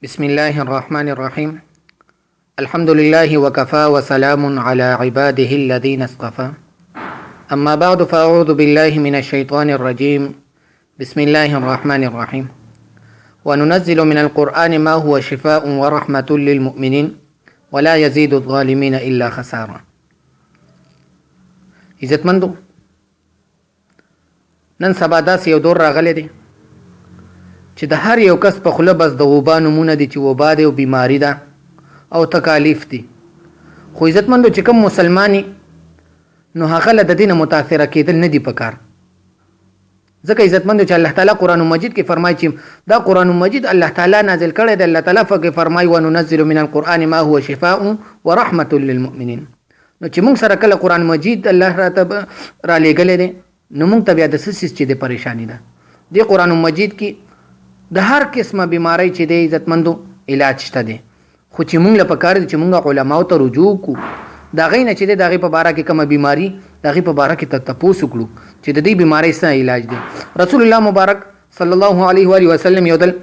بسم الله الرحمن الرحيم الحمد لله وكفى وسلام على عباده الذين اصطفى أما بعد فأعوذ بالله من الشيطان الرجيم بسم الله الرحمن الرحيم وننزل من القرآن ما هو شفاء ورحمة للمؤمنين ولا يزيد الظالمين إلا خسارا. عزتمندو نن سبا داسې یو دور راغلی دی چې د هر یو کس په خوله بس د وبا نومونه دي چې وبا دی او بیماری ده او تکالیف دي. خو عزتمندو چې کوم مسلمانی نو هغه له د دینه متاثره کېدل نه دي پکار. ځکه عزتمندو چې الله تعالی قرآن مجید کې فرمایي چې دا قرآن مجید الله تعالی نازل کړی دی. الله تعالی په کې فرمایي وننزل من القرآن ما هو شفاء ورحمة للمؤمنین. نو چې موږ سره کله قرآن مجید الله راته را لېږلی دی نو موږ ته بیا د څه څیز چې د پریشانی ده. دې قرآن مجید کې د هر قسمه بیماری چې دی عزتمندو علاج شته دی. خو چې موږ له پکار دي چې موږ علماو ته رجوع کو د هغې نه چې دی د هغې په باره کې کومه بیماري د هغې په باره کې تپوس وکړو چې د دې بیمارۍ څه علاج دی. رسول الله مبارک صلی الله علیه و وسلم یو دل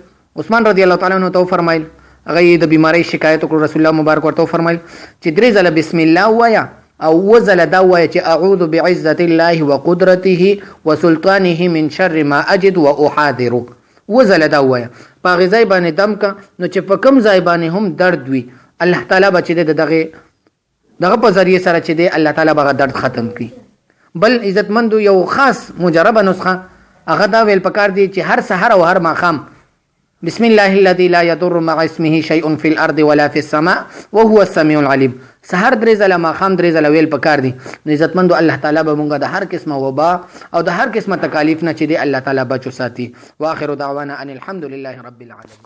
عثمان رضی الله تعالی عنه ته وفرمایل هغه د بیماری شکایت وکړو. رسول الله مبارک ورته وفرمایل چې 3 ځله بسم الله ووایه او وزل دا وایه چې اعوذ بعزة الله وقدرته وسلطانه من شر ما اجد واحاذر. وزل دا وایه په هغې ځای باندې دم که نو چې په کوم ځای باندې هم درد وي الله تعالی به چې دی د دغه په ذریعه سره چې دی الله تعالی به درد ختم کړي. بل عزتمندو یو خاص مجربه نسخه هغه دا ویل پکار دی چې هر سحر او هر ماښام بسم الله الذي لا يضر مع اسمه شيء في الارض ولا في السماء وهو السميع العليم. سحر 3 ځله ماښام 3 ځله ویل پکار دی. نو عزتمندو الله تعالی به مونږه د هر قسمه وبا او د هر قسمه تکالیف نه چې دی الله تعالی بچو ساتي. واخر دعوانا ان الحمد لله رب العالمين.